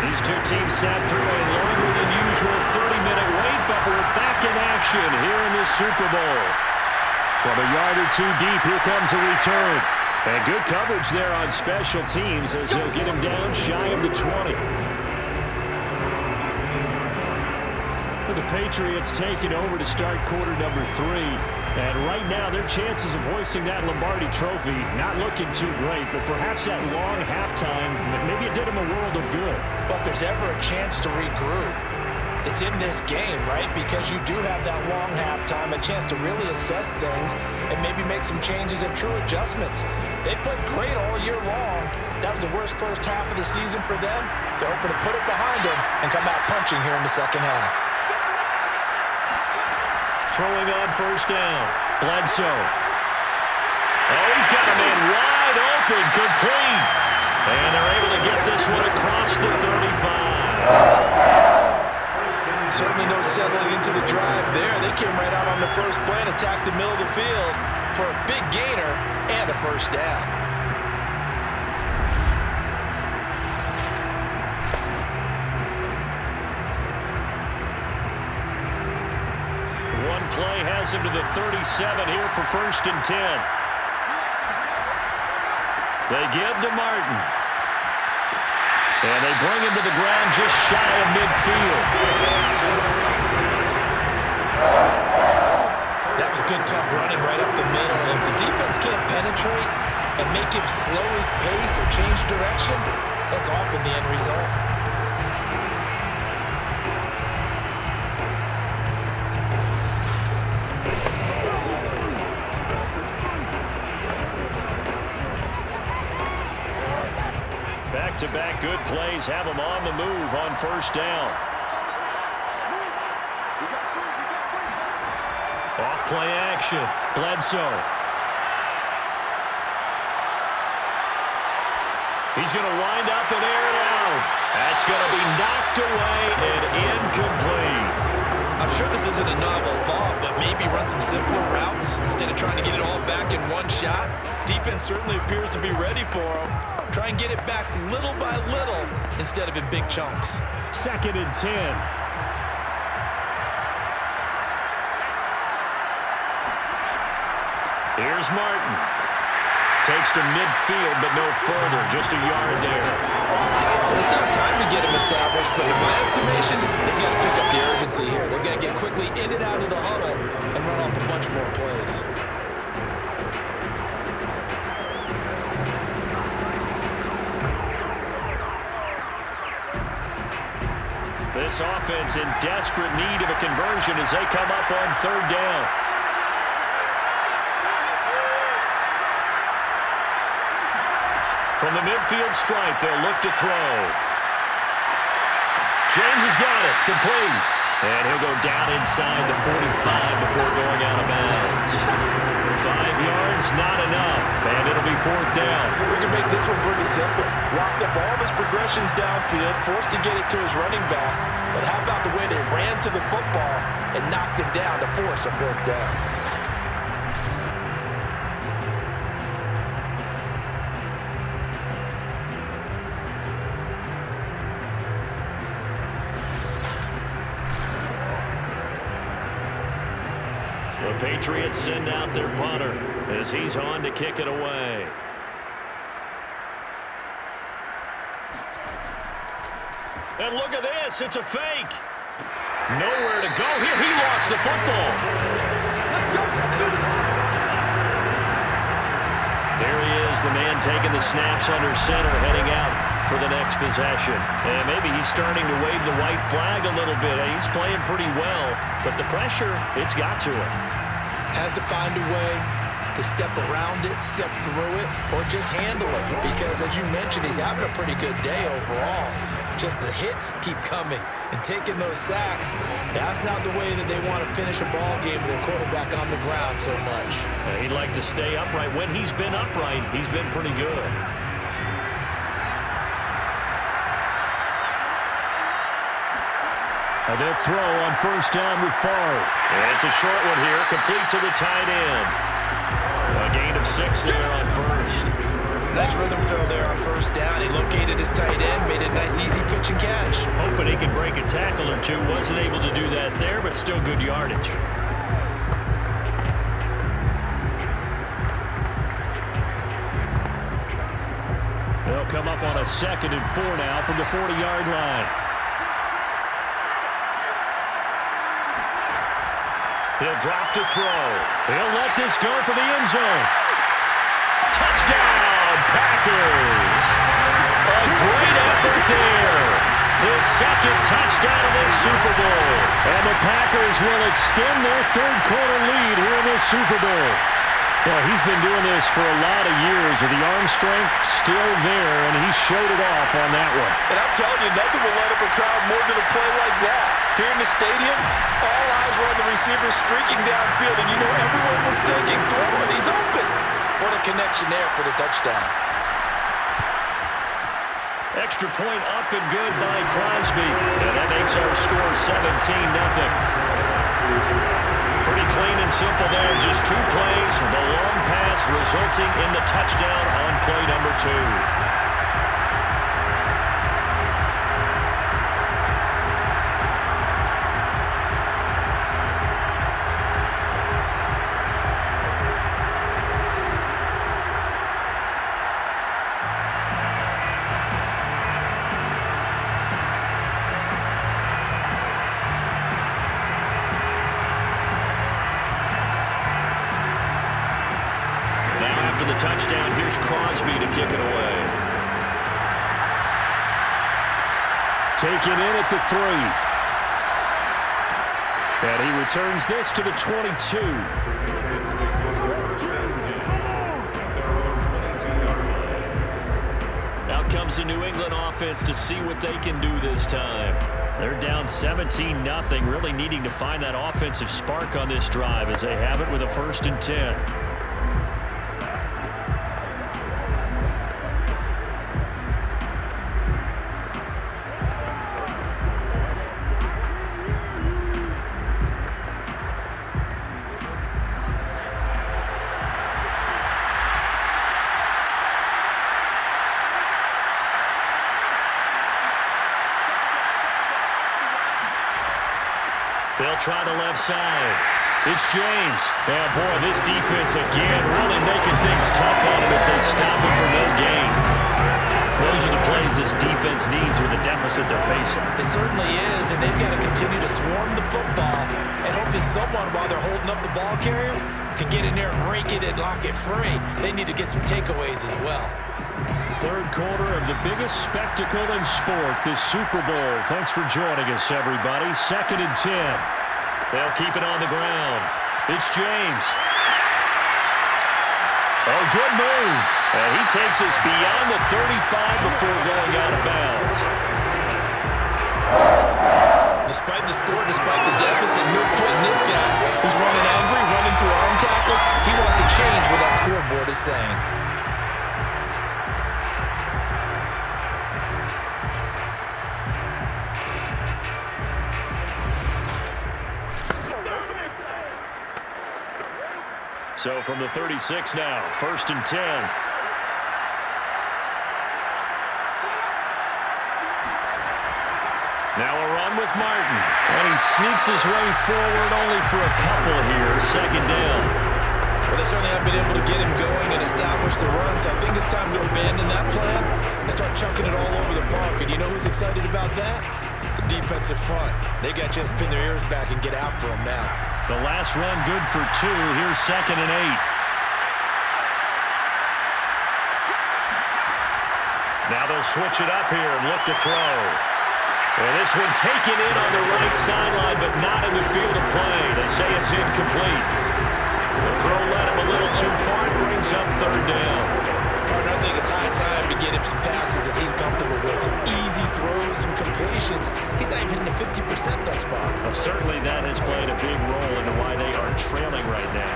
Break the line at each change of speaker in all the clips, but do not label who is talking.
These two teams sat through a longer than usual 30-minute wait, but we're back in action here in the Super Bowl. From a yard or two deep, here comes a return. And good coverage there on special teams as they'll get him down shy of the 20. The Patriots taking over to start quarter number 3. And right now, their chances of hoisting that Lombardi trophy not looking too great, but perhaps that long halftime, maybe it did them a world of good.
But if there's ever a chance to regroup, it's in this game, right? Because you do have that long halftime, a chance to really assess things and maybe make some changes and true adjustments. They played great all year long. That was the worst first half of the season for them. They're hoping to put it behind them and come out punching here in the second half.
Throwing on first down. Bledsoe. Oh, he's got a man wide open, complete. And they're able to get this one across the 35.
Certainly no settling into the drive there. They came right out on the first play and attacked the middle of the field for a big gainer and a first down.
One play has him to the 37 here for 1st and 10. They give to Martin. And they bring him to the ground just shy of midfield.
That was good, tough running right up the middle. If the defense can't penetrate and make him slow his pace or change direction, that's often the end result.
Back-to-back good plays have them on the move on first down. Off-play action. Bledsoe. He's going to wind up and air it out. That's going to be knocked away and incomplete.
I'm sure this isn't a novel thought, but maybe run some simpler routes instead of trying to get it all back in one shot. Defense certainly appears to be ready for him. Try and get it back little by little instead of in big chunks.
2nd and 10. Here's Martin. Takes to midfield, but no further. Just a yard there.
It's not time to get him established, but in my estimation, they've got to pick up the urgency here. They've got to get quickly in and out of the huddle and run off a bunch more plays.
This offense in desperate need of a conversion as they come up on 3rd down. From the midfield stripe, they'll look to throw. James has got it, complete. And he'll go down inside the 45 before going out of bounds. 5 yards, not enough, and it'll be 4th down.
We can make this one pretty simple. Locked up all of his progressions downfield, forced to get it to his running back. But how about the way they ran to the football and knocked him down to force a 4th down?
The Patriots send out their punter as he's on to kick it away. And look at this, it's a fake. Nowhere to go here. He lost the football. There he is, the man taking the snaps under center, heading out for the next possession. And maybe he's starting to wave the white flag a little bit. He's playing pretty well, but the pressure, it's got to him.
Has to find a way to step around it, step through it, or just handle it. Because, as you mentioned, he's having a pretty good day overall. Just the hits keep coming and taking those sacks. That's not the way that they want to finish a ball game with their quarterback on the ground so much.
He'd like to stay upright. When he's been upright, he's been pretty good. And they'll throw on first down with Favre. And it's a short one here, complete to the tight end. A gain of 6 there on first.
Nice rhythm throw there on first down. He located his tight end, made a nice easy pitch and catch.
Hoping he could break a tackle or two. Wasn't able to do that there, but still good yardage. They'll come up on a 2nd and 4 now from the 40-yard line. He'll drop to throw. He'll let this go for the end zone. Touchdown, Packers! A great effort there. His 2nd touchdown of this Super Bowl. And the Packers will extend their 3rd quarter lead here in this Super Bowl. Well, he's been doing this for a lot of years with the arm strength still there, and he showed it off on that one.
And I'm telling you, nothing will light up a crowd more than a play like that. Here in the stadium, all eyes were on the receiver streaking downfield, and you know everyone was thinking, throw it, he's open. What a connection there for the touchdown.
Extra point up and good by Crosby. And that makes our score 17-0. Pretty clean and simple there. Just 2 plays. The long pass resulting in the touchdown on play number 2. After the touchdown, here's Crosby to kick it away. Taken in at the 3. And he returns this to the 22. Out comes the New England offense to see what they can do this time. They're down 17-0, really needing to find that offensive spark on this drive as they have it with a 1st and 10. They'll try the left side. It's James. Yeah, boy, this defense again really making things tough on him as they stop him for no gain. Those are the plays this defense needs with the deficit they're facing.
It certainly is, and they've got to continue to swarm the football and hope that someone, while they're holding up the ball carrier, can get in there and rake it and lock it free. They need to get some takeaways as well.
3rd quarter of the biggest spectacle in sport, the Super Bowl. Thanks for joining us, everybody. 2nd and 10. They'll keep it on the ground. It's James. Oh, good move. And he takes us beyond the 35 before going out of bounds.
Despite the score, despite the deficit, no quitting this guy. He's running angry, running through arm tackles. He wants to change what that scoreboard is saying.
So from the 36 now, 1st and 10. Now a run with Martin. And he sneaks his way forward only for a couple here. 2nd down.
Well, they certainly haven't been able to get him going and establish the run, so I think it's time to abandon that plan and start chunking it all over the park. And you know who's excited about that? The defensive front. They got a chance to pin their ears back and get after him now.
The last run good for 2. Here's 2nd and 8. Now they'll switch it up here and look to throw. And this one taken in on the right sideline, but not in the field of play. They say it's incomplete. The throw led him a little too far. It brings up 3rd down.
Partner, I think it's high time to get him some passes that he's comfortable with. Some easy throws, some completions. He's not even hitting the 50% thus far.
Well, certainly that has played a big role into why they are trailing right now.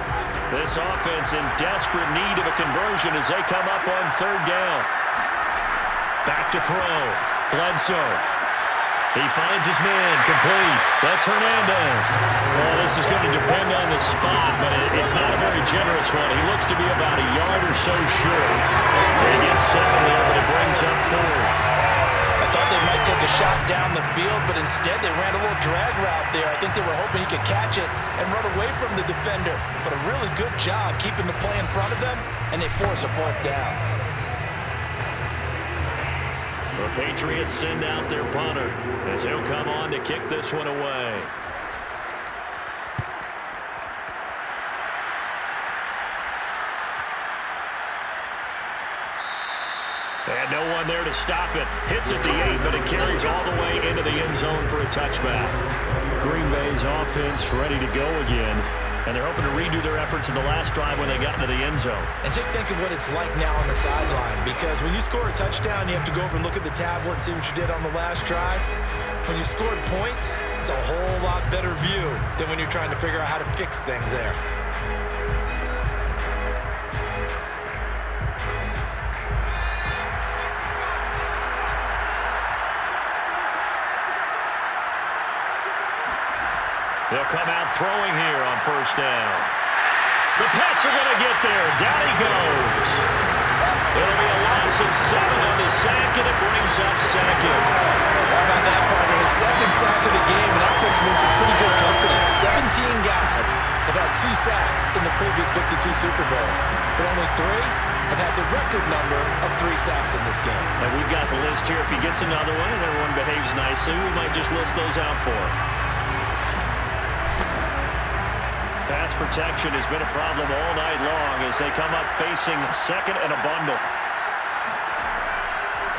This offense in desperate need of a conversion as they come up on 3rd down. Back to throw. Bledsoe. He finds his man, complete. That's Hernandez. Well, this is going to depend on the spot, but it's not a very generous one. He looks to be about a yard or so short. They get 7 there, but it brings up 4th.
I thought they might take a shot down the field, but instead they ran a little drag route there. I think they were hoping he could catch it and run away from the defender. But a really good job keeping the play in front of them, and they force a 4th down.
The Patriots send out their punter as he'll come on to kick this one away. And no one there to stop it. Hits at the 8, but it carries all the way into the end zone for a touchback. Green Bay's offense ready to go again. And they're hoping to redo their efforts in the last drive when they got into the end zone.
And just think of what it's like now on the sideline, because when you score a touchdown, you have to go over and look at the tablet and see what you did on the last drive. When you scored points, it's a whole lot better view than when you're trying to figure out how to fix things there.
They'll come out throwing here on 1st down. The Pats are going to get there. Down he goes. It'll be a loss of 7 on the sack, and it brings up 2nd.
How about that, partner? His 2nd sack of the game, and that puts him in some pretty good company. 17 guys have had 2 sacks in the previous 52 Super Bowls, but only 3 have had the record number of 3 sacks in this game.
And we've got the list here. If he gets another one and everyone behaves nicely, we might just list those out for him. Pass protection has been a problem all night long as they come up facing 2nd and a bundle.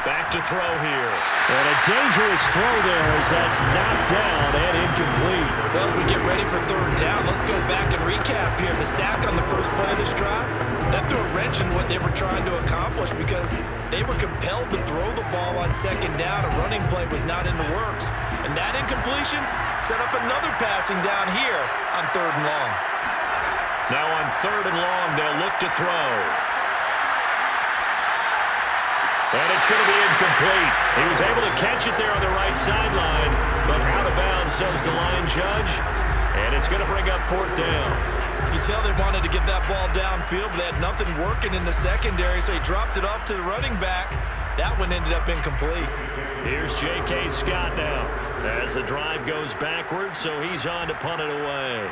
Back to throw here. And a dangerous throw there as that's knocked down and incomplete.
Well, as we get ready for 3rd down, let's go back and recap here. The sack on the first play of this drive, that threw a wrench in what they were trying to accomplish because they were compelled to throw the ball on 2nd down. A running play was not in the works. And that incompletion set up another passing down here on 3rd and long.
Now on 3rd and long, they'll look to throw. And it's going to be incomplete. He was able to catch it there on the right sideline, but out of bounds, says the line judge. And it's going to bring up 4th down.
You tell they wanted to get that ball downfield, but they had nothing working in the secondary, so he dropped it off to the running back. That one ended up incomplete.
Here's J.K. Scott now as the drive goes backwards, so he's on to punt it away.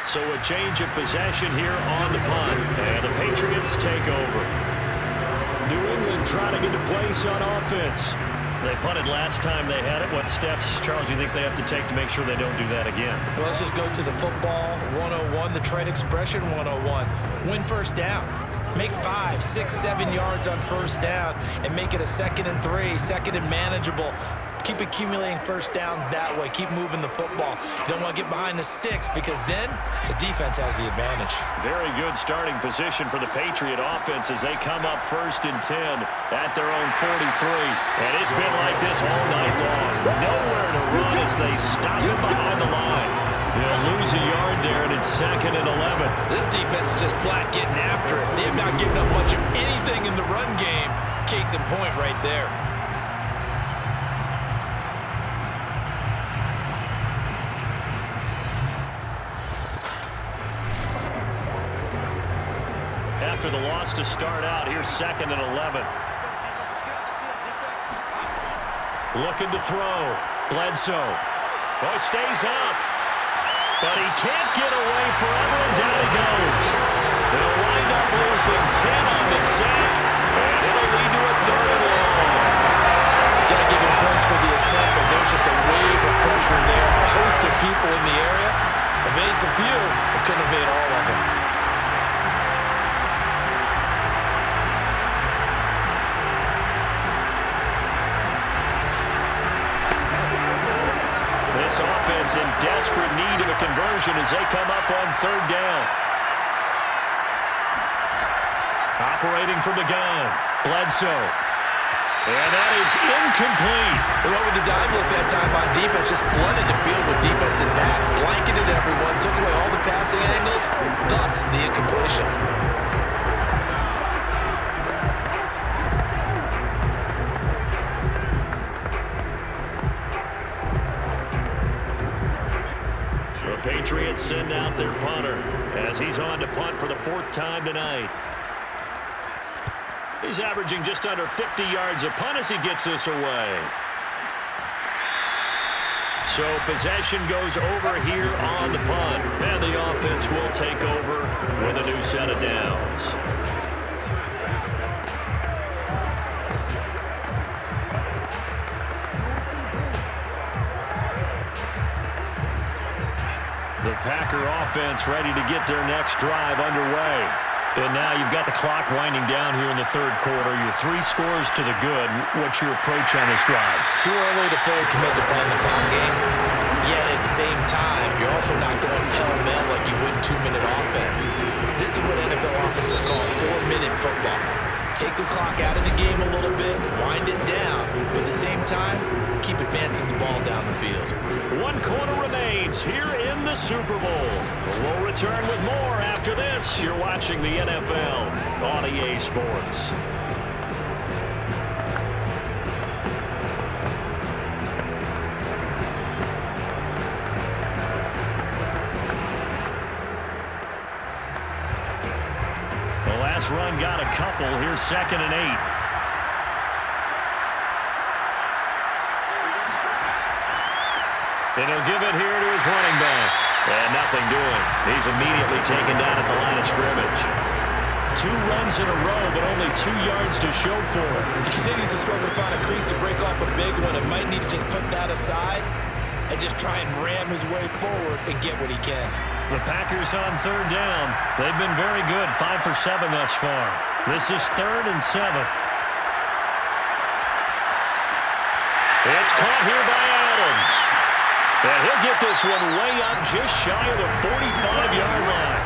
So a change of possession here on the punt, and the Patriots take over. New England trying to get a place on offense. They punted last time they had it. What steps, Charles, do you think they have to take to make sure they don't do that again?
Well, let's just go to the football 101, the trade expression 101. Win 1st down. Make 5, 6, 7 yards on 1st down and make it a 2nd and 3, 2nd and manageable. Keep accumulating 1st downs that way. Keep moving the football. You don't want to get behind the sticks because then the defense has the advantage.
Very good starting position for the Patriot offense as they come up 1st and 10 at their own 43. And it's been like this all night long. Nowhere to run as they stop him behind the line. They'll lose a yard there, and it's 2nd and 11.
This defense is just flat getting after it. They have not given up much of anything in the run game. Case in point right there.
After the loss to start out, here's 2nd and 11. Looking to throw. Bledsoe. Oh, he stays up. But he can't get away forever, and down he goes. They'll wind up losing 10 on the sack, and it'll lead to a 3rd and long.
Gotta give him points for the attempt, but there's just a wave of pressure there. A host of people in the area. Evades a few, but couldn't evade all of them.
This offense in desperate need of a conversion as they come up on 3rd down. Operating from the gun, Bledsoe. And that is incomplete.
They went with the dime look that time on defense, just flooded the field with defensive backs, blanketed everyone, took away all the passing angles, thus the incompletion.
Patriots send out their punter as he's on to punt for the 4th time tonight. He's averaging just under 50 yards a punt as he gets this away. So possession goes over here on the punt, and the offense will take over with a new set of downs. The Packer offense ready to get their next drive underway. And now you've got the clock winding down here in the 3rd quarter. You're 3 scores to the good. What's your approach on this drive?
Too early to fully commit to playing the clock game. Yet at the same time, you're also not going pell-mell like you would in 2-minute offense. This is what NFL offenses call 4-minute football. Take the clock out of the game a little bit, wind it down, but at the same time, keep advancing the ball down the field.
1 quarter remains here in the Super Bowl. We'll return with more after this. You're watching the NFL on EA Sports. The last run got a couple. Here's 2nd and 8. And he'll give it here to his running back. And nothing doing. He's immediately taken down at the line of scrimmage. 2 runs in a row, but only 2 yards to show for it.
He continues to struggle to find a crease to break off a big one and might need to just put that aside and just try and ram his way forward and get what he can.
The Packers on 3rd down. They've been very good, 5 for 7 thus far. This is 3rd and 7. It's caught here by Adams. And he'll get this one way up just shy of the 45-yard line.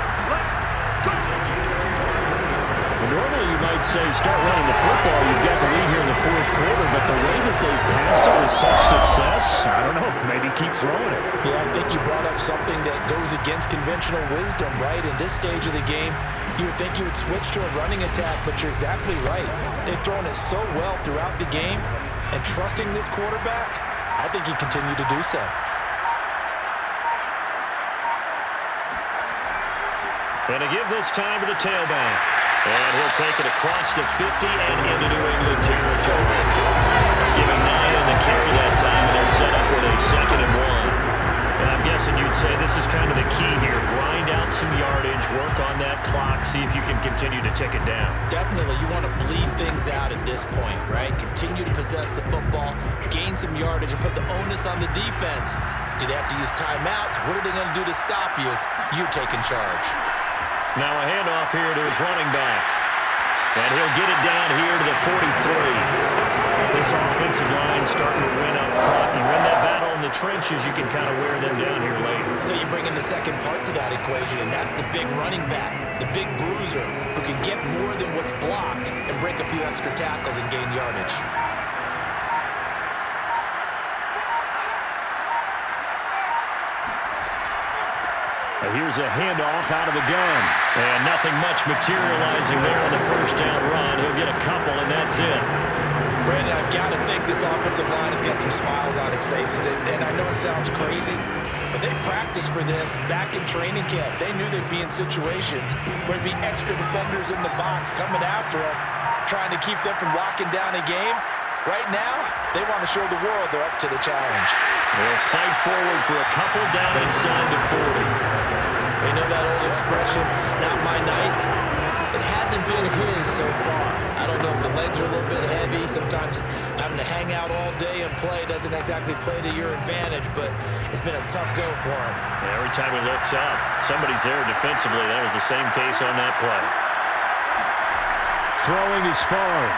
Normally you might say start running the football. You've got the lead here in the 4th quarter, but the way that they've passed it with such success, I don't know, maybe keep throwing it.
Yeah, I think you brought up something that goes against conventional wisdom, right? In this stage of the game, you would think you would switch to a running attack, but you're exactly right. They've thrown it so well throughout the game, and trusting this quarterback, I think he continued to do so.
And to give this time to the tailback. And he'll take it across the 50 and into New England territory. Giving 9 on the carry that time, and they'll set up with a 2nd and 1. And I'm guessing you'd say this is kind of the key here. Grind out some yardage, work on that clock, see if you can continue to tick it down.
Definitely. You want to bleed things out at this point, right? Continue to possess the football, gain some yardage, and put the onus on the defense. Do they have to use timeouts? What are they going to do to stop you? You're taking charge.
Now a handoff here to his running back. And he'll get it down here to the 43. This offensive line starting to win up front. You win that battle in the trenches, you can kind of wear them down here later.
So you bring in the second part to that equation, and that's the big running back, the big bruiser, who can get more than what's blocked and break a few extra tackles and gain yardage.
Here's a handoff out of the gun. And nothing much materializing there on the 1st down run. He'll get a couple, and that's it.
Brandon, I've got to think this offensive line has got some smiles on its faces. And I know it sounds crazy, but they practiced for this back in training camp. They knew they'd be in situations where there'd be extra defenders in the box coming after them, trying to keep them from locking down a game. Right now, they want to show the world they're up to the challenge.
They'll fight forward for a couple down inside the 40.
They know that old expression, it's not my night. It hasn't been his so far. I don't know if the legs are a little bit heavy. Sometimes having to hang out all day and play doesn't exactly play to your advantage, but it's been a tough go for him.
Every time he looks up, somebody's there defensively. That was the same case on that play. Throwing is far.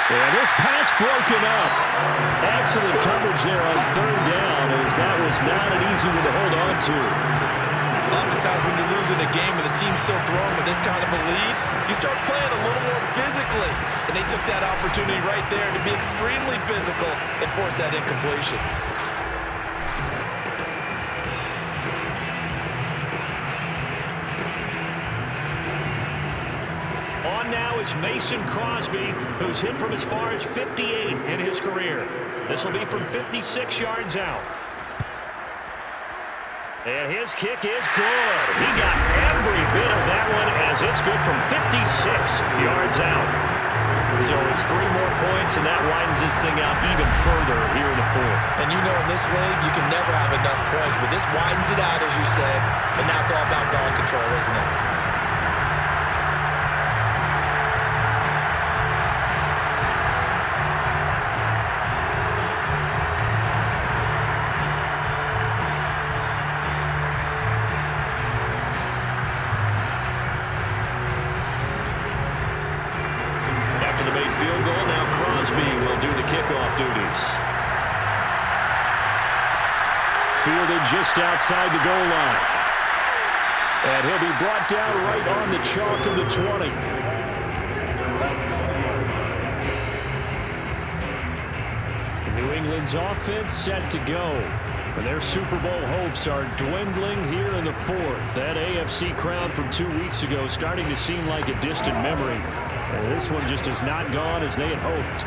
And this pass broken up. Excellent coverage there on 3rd down, as that was not an easy one to hold on to.
Oftentimes when you're losing a game and the team's still throwing with this kind of a lead, you start playing a little more physically. And they took that opportunity right there to be extremely physical and force that incompletion.
Now is Mason Crosby, who's hit from as far as 58 in his career. This will be from 56 yards out. And his kick is good. He got every bit of that one as it's good from 56 yards out. So it's 3 more points, and that widens this thing out even further here in the fourth.
And you know in this league, you can never have enough points, but this widens it out, as you said, and now it's all about ball control, isn't it?
Will do the kickoff duties. Fielded just outside the goal line. And he'll be brought down right on the chalk of the 20. New England's offense set to go. And their Super Bowl hopes are dwindling here in the fourth. That AFC crown from 2 weeks ago starting to seem like a distant memory. And this one just has not gone as they had hoped.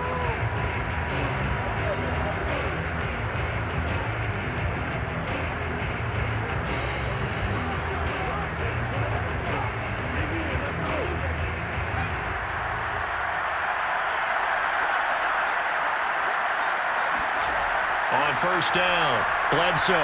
On first down, Bledsoe.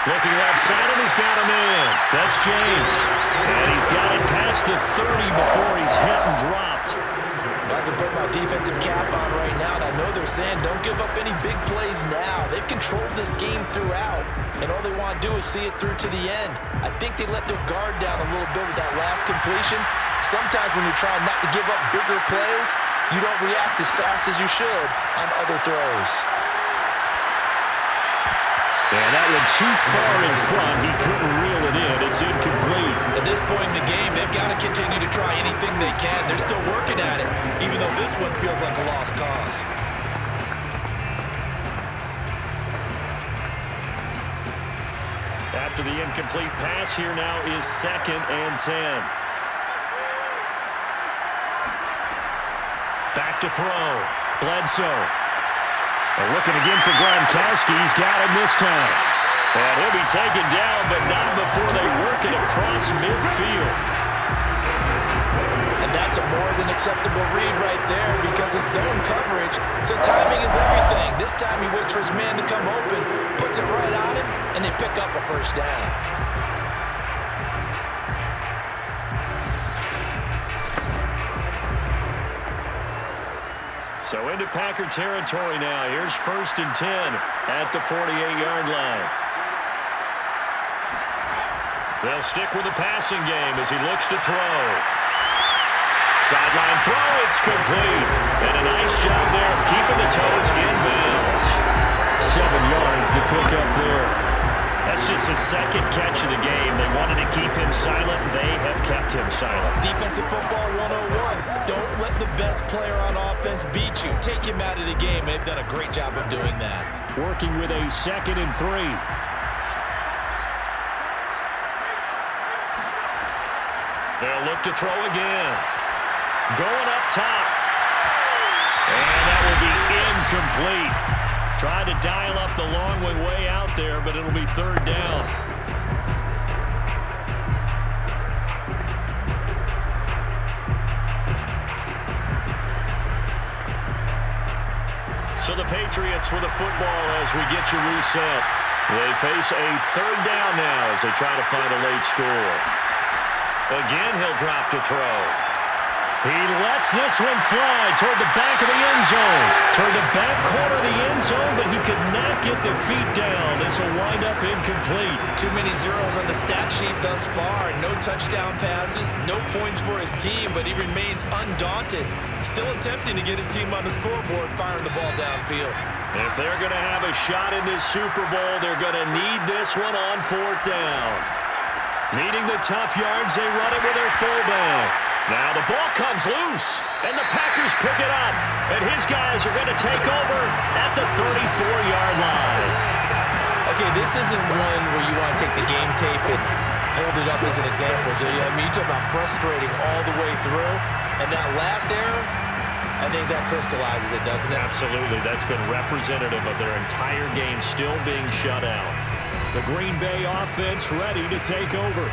Looking left side, and he's got him in. That's James. And he's got it past the 30 before he's hit and dropped.
I can put my defensive cap on right now, and I know they're saying don't give up any big plays now. They've controlled this game throughout, and all they want to do is see it through to the end. I think they let their guard down a little bit with that last completion. Sometimes when you're trying not to give up bigger plays, you don't react as fast as you should on other throws.
And that one too far in front. He couldn't reel it in. It's incomplete.
At this point in the game, they've got to continue to try anything they can. They're still working at it, even though this one feels like a lost cause.
After the incomplete pass, here now is 2nd and 10. Back to throw. Bledsoe. Looking again for Gronkowski. He's got him this time. And he'll be taken down, but not before they work it across midfield.
And that's a more than acceptable read right there because it's zone coverage, so timing is everything. This time he waits for his man to come open, puts it right on him, and they pick up a first down.
So into Packer territory now. Here's 1st and 10 at the 48-yard line. They'll stick with the passing game as he looks to throw. Sideline throw, it's complete. And a nice job there of keeping the toes in bounds. 7 yards, the pickup there. That's just his 2nd catch of the game. They wanted to keep him silent. They have kept him silent.
Defensive football 101. Don't let the best player on offense beat you. Take him out of the game. They've done a great job of doing that.
Working with a 2nd and 3. They'll look to throw again. Going up top. And that will be incomplete. Tried to dial up the long way out there, but it'll be 3rd down. So the Patriots with the football as we get you reset. They face a 3rd down now as they try to find a late score. Again, he'll drop to throw. He lets this one fly toward the back of the end zone. Toward the back corner of the end zone, but he could not get the feet down. This will wind up incomplete.
Too many zeros on the stat sheet thus far. No touchdown passes, no points for his team, but he remains undaunted. Still attempting to get his team on the scoreboard, firing the ball downfield.
If they're going to have a shot in this Super Bowl, they're going to need this one on 4th down. Needing the tough yards, they run it with their fullback. Now the ball comes loose, and the Packers pick it up, and his guys are going to take over at the 34-yard line.
Okay, this isn't one where you want to take the game tape and hold it up as an example, do you? I mean, you talk about frustrating all the way through, and that last error, I think that crystallizes it, doesn't it?
Absolutely. That's been representative of their entire game still being shut out. The Green Bay offense ready to take over.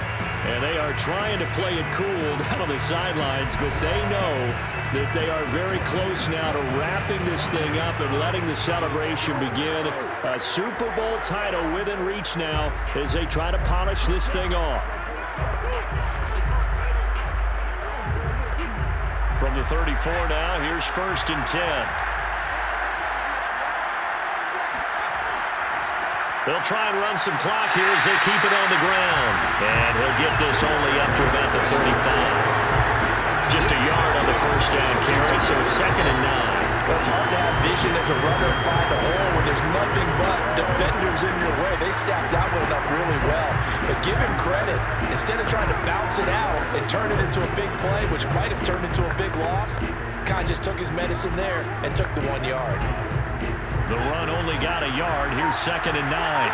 And they are trying to play it cool down on the sidelines, but they know that they are very close now to wrapping this thing up and letting the celebration begin. A Super Bowl title within reach now as they try to polish this thing off. From the 34 now, here's 1st and 10. They'll try and run some clock here as they keep it on the ground. And he'll get this only up to about the 35. Just a yard on the 1st down carry, so it's 2nd and 9.
Well, it's hard to have vision as a runner and find a hole when there's nothing but defenders in your way. They stacked that one up really well. But give him credit. Instead of trying to bounce it out and turn it into a big play, which might have turned into a big loss, kind of just took his medicine there and took the 1 yard.
The run only got a yard. Here's 2nd and 9.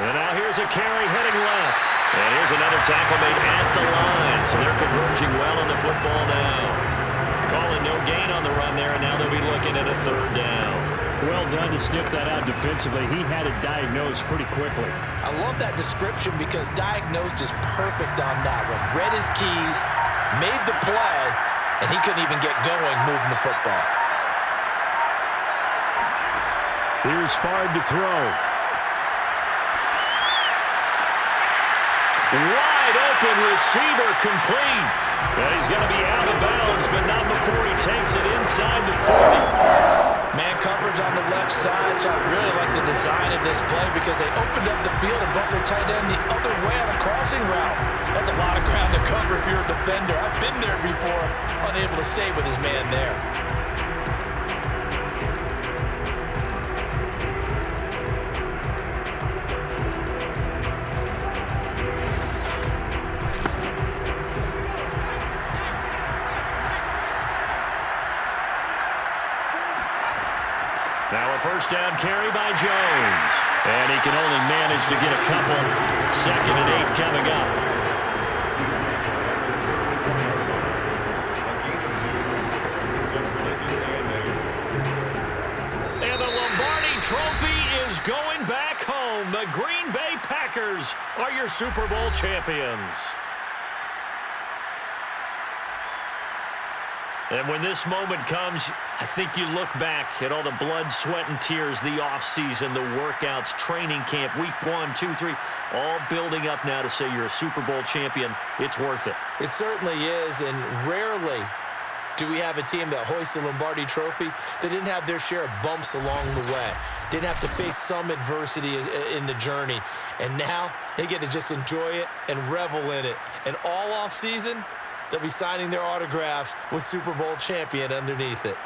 And now here's a carry heading left. And here's another tackle made at the line. So they're converging well on the football now. Calling no gain on the run there, and now they'll be looking at a 3rd down. Well done to sniff that out defensively. He had it diagnosed pretty quickly.
I love that description because diagnosed is perfect on that one. Read his keys, made the play, and he couldn't even get going moving the football.
Here's Favre to throw. Wide open receiver complete. And he's going to be out of bounds, but not before he takes it inside the 40.
Man coverage on the left side, so I really like the design of this play because they opened up the field and brought their tight end the other way on a crossing route. That's a lot of ground to cover if you're a defender. I've been there before, unable to stay with his man there.
Now a 1st down carry by Jones. And he can only manage to get a couple. 2nd and 8 coming up. And the Lombardi Trophy is going back home. The Green Bay Packers are your Super Bowl champions. And when this moment comes, I think you look back at all the blood, sweat, and tears, the offseason, the workouts, training camp, week 1, 2, 3, all building up now to say you're a Super Bowl champion. It's worth it.
It certainly is, and rarely do we have a team that hoists the Lombardi Trophy that didn't have their share of bumps along the way, didn't have to face some adversity in the journey, and now they get to just enjoy it and revel in it. And all offseason, they'll be signing their autographs with Super Bowl champion underneath it.